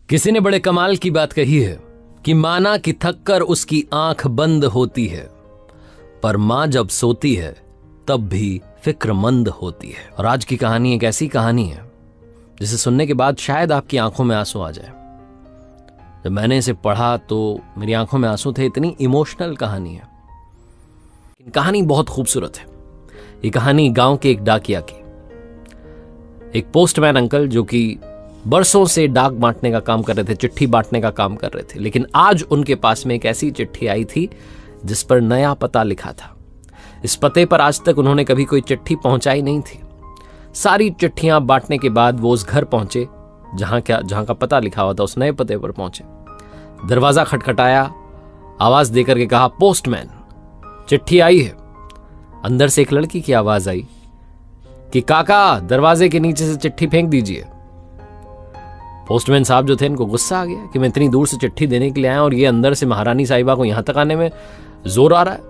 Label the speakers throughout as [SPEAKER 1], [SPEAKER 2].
[SPEAKER 1] किसी ने बड़े कमाल की बात कही है कि माना कि थक कर उसकी आंख बंद होती है, पर मां जब सोती है तब भी फिक्रमंद होती है। और आज की कहानी एक ऐसी कहानी है जिसे सुनने के बाद शायद आपकी आंखों में आंसू आ जाए। जब मैंने इसे पढ़ा तो मेरी आंखों में आंसू थे। इतनी इमोशनल कहानी है। कहानी बहुत खूबसूरत है। ये कहानी गांव के एक डाकिया की। एक पोस्टमैन अंकल जो कि बरसों से डाक बांटने का काम कर रहे थे, चिट्ठी बांटने का काम कर रहे थे, लेकिन आज उनके पास में एक ऐसी चिट्ठी आई थी जिस पर नया पता लिखा था। इस पते पर आज तक उन्होंने कभी कोई चिट्ठी पहुंचाई नहीं थी। सारी चिट्ठियां बांटने के बाद वो उस घर पहुंचे जहां का पता लिखा हुआ था। उस नए पते पर पहुंचे, दरवाजा खटखटाया, आवाज देकर के कहा, पोस्टमैन, चिट्ठी आई है। अंदर से एक लड़की की आवाज आई कि काका, दरवाजे के नीचे से चिट्ठी फेंक दीजिए। पोस्टमैन साहब जो थे, इनको गुस्सा आ गया कि मैं इतनी दूर से चिट्ठी देने के लिए आया और ये अंदर से महारानी साहिबा को यहां तक आने में जोर आ रहा है।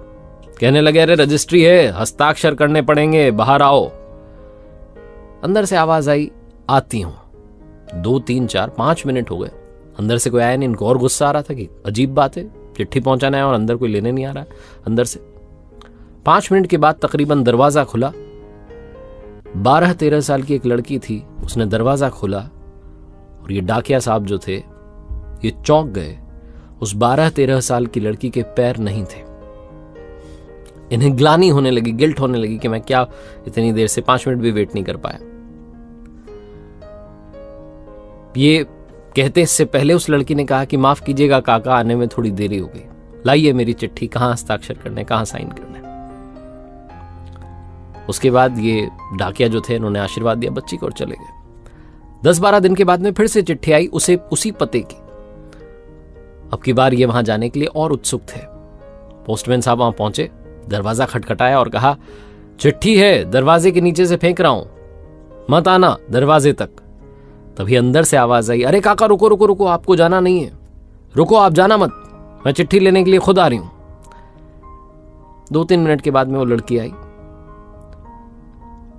[SPEAKER 1] कहने लगे, अरे रजिस्ट्री है, हस्ताक्षर करने पड़ेंगे, बाहर आओ। अंदर से आवाज आई, आती हूं। 2 3 4 5 मिनट हो गए, अंदर से कोई आया नहीं। इनको और गुस्सा आ रहा था कि अजीब बात है, चिट्ठी पहुंचाना है और अंदर कोई लेने नहीं आ रहा है। अंदर से 5 मिनट के बाद तकरीबन दरवाजा खुला। 12-13 साल की एक लड़की थी, उसने दरवाजा खोला और ये डाकिया साहब जो थे ये चौंक गए। उस 12-13 साल की लड़की के पैर नहीं थे। इन्हें ग्लानि होने लगी, गिल्ट होने लगी कि मैं क्या इतनी देर से 5 मिनट भी वेट नहीं कर पाया। ये कहते इससे पहले उस लड़की ने कहा कि माफ कीजिएगा काका, आने में थोड़ी देरी हो गई। लाइए मेरी चिट्ठी, कहां हस्ताक्षर करने, कहां साइन करने। उसके बाद ये डाकिया जो थे, इन्होंने आशीर्वाद दिया बच्ची को और चले गए। 10-12 दिन के बाद में फिर से चिट्ठी आई, उसी पते की। अब की बार ये वहां जाने के लिए और उत्सुक थे। पोस्टमैन साहब वहां पहुंचे, दरवाजा खटखटाया और कहा, चिट्ठी है, दरवाजे के नीचे से फेंक रहा हूं, मत आना दरवाजे तक। तभी अंदर से आवाज आई, अरे काका रुको रुको रुको, आपको जाना नहीं है, रुको, आप जाना मत, मैं चिट्ठी लेने के लिए खुद आ रही हूं। 2-3 मिनट के बाद में वो लड़की आई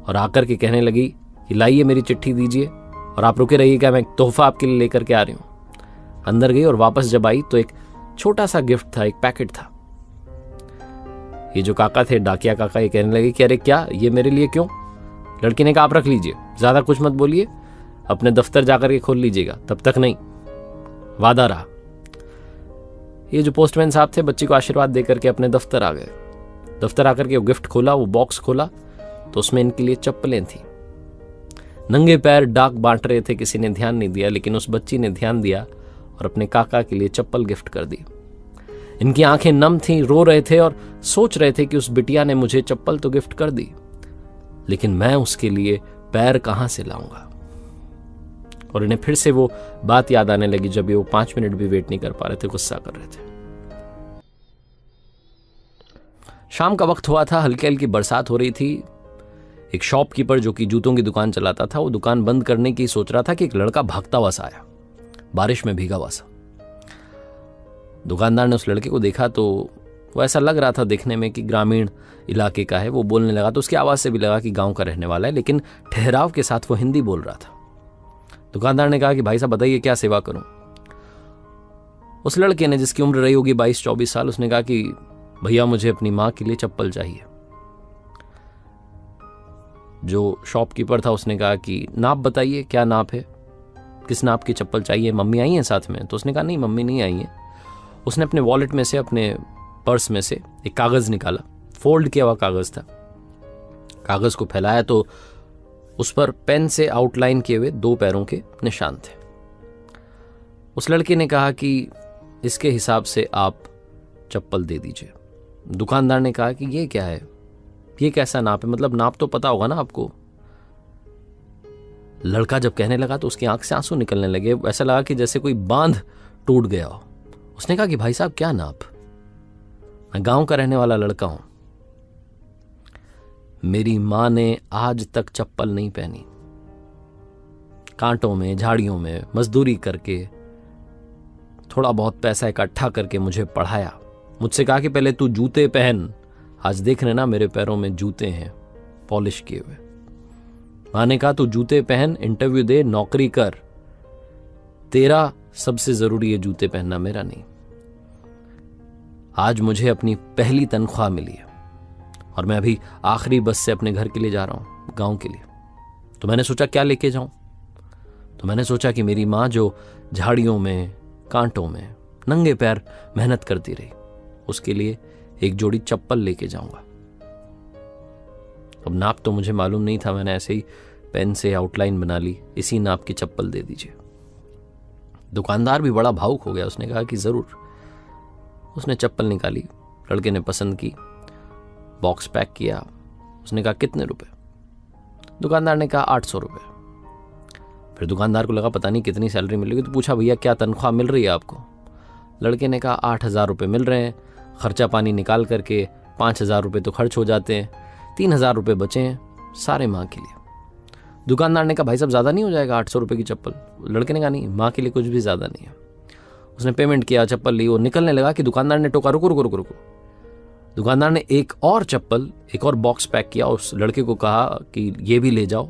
[SPEAKER 1] और आकर के कहने लगी कि लाइए मेरी चिट्ठी दीजिए और आप रुके रहिएगा, मैं एक तोहफा आपके लिए लेकर के आ रही हूं। अंदर गई और वापस जब आई तो एक छोटा सा गिफ्ट था, एक पैकेट था। ये जो काका थे, डाकिया काका, ये कहने लगे कि अरे क्या, ये मेरे लिए क्यों? लड़की ने कहा, आप रख लीजिए, ज्यादा कुछ मत बोलिए, अपने दफ्तर जाकर के खोल लीजिएगा, तब तक नहीं, वादा रहा। ये जो पोस्टमैन साहब थे, बच्ची को आशीर्वाद देकर के अपने दफ्तर आ गए। दफ्तर आकर के वो गिफ्ट खोला, वो बॉक्स खोला तो उसमें इनके लिए चप्पलें थी। नंगे पैर डाक बांट रहे थे, किसी ने ध्यान नहीं दिया, लेकिन उस बच्ची ने ध्यान दिया और अपने काका के लिए चप्पल गिफ्ट कर दी। इनकी आंखें नम थीं, रो रहे थे और सोच रहे थे कि उस बिटिया ने मुझे चप्पल तो गिफ्ट कर दी, लेकिन मैं उसके लिए पैर कहां से लाऊंगा। और इन्हें फिर से वो बात याद आने लगी जब ये वो 5 मिनट भी वेट नहीं कर पा रहे थे, गुस्सा कर रहे थे। शाम का वक्त हुआ था, हल्की हल्की बरसात हो रही थी। एक शॉपकीपर जो कि जूतों की दुकान चलाता था, वो दुकान बंद करने की सोच रहा था कि एक लड़का भागता हुआ सा आया, बारिश में भीगा हुआ सा। दुकानदार ने उस लड़के को देखा तो वो ऐसा लग रहा था देखने में कि ग्रामीण इलाके का है। वो बोलने लगा तो उसकी आवाज से भी लगा कि गांव का रहने वाला है, लेकिन ठहराव के साथ वो हिंदी बोल रहा था। दुकानदार ने कहा कि भाई साहब बताइए क्या सेवा करूं। उस लड़के ने, जिसकी उम्र रही होगी 22-24 साल, उसने कहा कि भैया मुझे अपनी मां के लिए चप्पल चाहिए। जो शॉपकीपर था उसने कहा कि नाप बताइए, क्या नाप है, किस नाप की चप्पल चाहिए, मम्मी आई है साथ में? तो उसने कहा नहीं, मम्मी नहीं आई है। उसने अपने वॉलेट में से, अपने पर्स में से एक कागज निकाला, फोल्ड किया हुआ कागज था। कागज को फैलाया तो उस पर पेन से आउटलाइन किए हुए 2 पैरों के निशान थे। उस लड़के ने कहा कि इसके हिसाब से आप चप्पल दे दीजिए। दुकानदार ने कहा कि ये क्या है, ये कैसा नाप है, मतलब नाप तो पता होगा ना आपको। लड़का जब कहने लगा तो उसकी आंख से आंसू निकलने लगे, ऐसा लगा कि जैसे कोई बांध टूट गया हो। उसने कहा कि भाई साहब क्या नाप, मैं गांव का रहने वाला लड़का हूं, मेरी मां ने आज तक चप्पल नहीं पहनी। कांटों में, झाड़ियों में मजदूरी करके थोड़ा बहुत पैसा इकट्ठा करके मुझे पढ़ाया। मुझसे कहा कि पहले तू जूते पहन, आज देख रहे ना मेरे पैरों में जूते हैं पॉलिश किए हुए। मां ने कहा तू जूते पहन, इंटरव्यू दे, नौकरी कर, तेरा सबसे जरूरी है जूते पहनना, मेरा नहीं। आज मुझे अपनी पहली तनख्वाह मिली है और मैं अभी आखिरी बस से अपने घर के लिए जा रहा हूं, गांव के लिए। तो मैंने सोचा क्या लेके जाऊं। तो मैंने सोचा कि मेरी मां जो झाड़ियों में, कांटों में नंगे पैर मेहनत करती रही, उसके लिए एक जोड़ी चप्पल लेके जाऊंगा। अब नाप तो मुझे मालूम नहीं था, मैंने ऐसे ही पेन से आउटलाइन बना ली, इसी नाप की चप्पल दे दीजिए। दुकानदार भी बड़ा भावुक हो गया, उसने कहा कि जरूर। उसने चप्पल निकाली, लड़के ने पसंद की, बॉक्स पैक किया। उसने कहा कितने रुपए? दुकानदार ने कहा 800 रुपए। फिर दुकानदार को लगा पता नहीं कितनी सैलरी मिलेगी, तो पूछा भैया क्या तनख्वाह मिल रही है आपको? लड़के ने कहा 8000 रुपये मिल रहे हैं, खर्चा पानी निकाल करके 5000 रुपये तो खर्च हो जाते हैं, 3000 रुपये बचे हैं सारे माँ के लिए। दुकानदार ने कहा भाई साहब ज़्यादा नहीं हो जाएगा 800 रुपये की चप्पल? लड़के ने कहा नहीं, माँ के लिए कुछ भी ज़्यादा नहीं है। उसने पेमेंट किया, चप्पल ली, वो निकलने लगा कि दुकानदार ने टोका रुको रुको रुको रुको। दुकानदार ने एक और चप्पल, एक और बॉक्स पैक किया, उस लड़के को कहा कि ये भी ले जाओ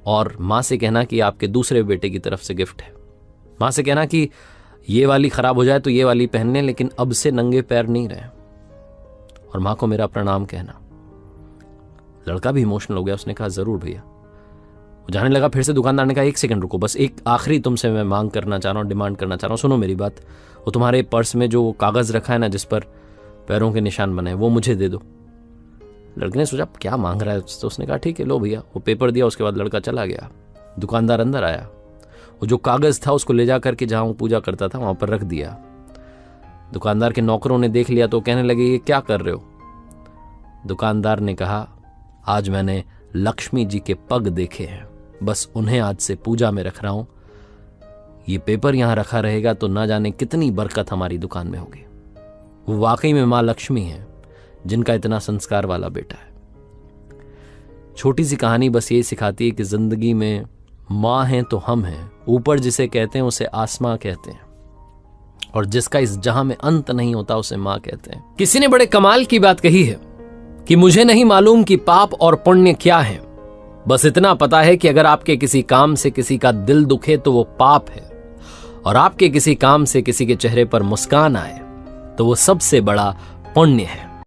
[SPEAKER 1] और माँ से कहना कि आपके दूसरे बेटे की तरफ से गिफ्ट है। माँ से कहना कि ये वाली खराब हो जाए तो ये वाली पहनने, लेकिन अब से नंगे पैर नहीं रहे, और माँ को मेरा प्रणाम कहना। लड़का भी इमोशनल हो गया, उसने कहा जरूर भैया। वो जाने लगा। फिर से दुकानदार ने कहा 1 सेकंड रुको, बस एक आखिरी तुमसे मैं मांग करना चाह रहा हूँ, डिमांड करना चाह रहा हूँ, सुनो मेरी बात। वो तुम्हारे पर्स में जो कागज रखा है ना जिस पर पैरों के निशान बने, वो मुझे दे दो। लड़के ने सोचा क्या मांग रहा है, तो उसने कहा ठीक है लो भैया। वो पेपर दिया, उसके बाद लड़का चला गया। दुकानदार अंदर आया, वो जो कागज था उसको ले जा करके जहां वो पूजा करता था वहां पर रख दिया। दुकानदार के नौकरों ने देख लिया तो कहने लगे ये क्या कर रहे हो? दुकानदार ने कहा आज मैंने लक्ष्मी जी के पग देखे हैं, बस उन्हें आज से पूजा में रख रहा हूं। ये पेपर यहां रखा रहेगा तो ना जाने कितनी बरकत हमारी दुकान में होगी। वो वाकई में मां लक्ष्मी है जिनका इतना संस्कार वाला बेटा है। छोटी सी कहानी बस ये सिखाती है कि जिंदगी में मां हैं तो हम हैं, ऊपर जिसे कहते हैं उसे आसमां कहते हैं, और जिसका इस जहां में अंत नहीं होता उसे मां कहते हैं। किसी ने बड़े कमाल की बात कही है कि मुझे नहीं मालूम कि पाप और पुण्य क्या है, बस इतना पता है कि अगर आपके किसी काम से किसी का दिल दुखे तो वो पाप है, और आपके किसी काम से किसी के चेहरे पर मुस्कान आए तो वो सबसे बड़ा पुण्य है।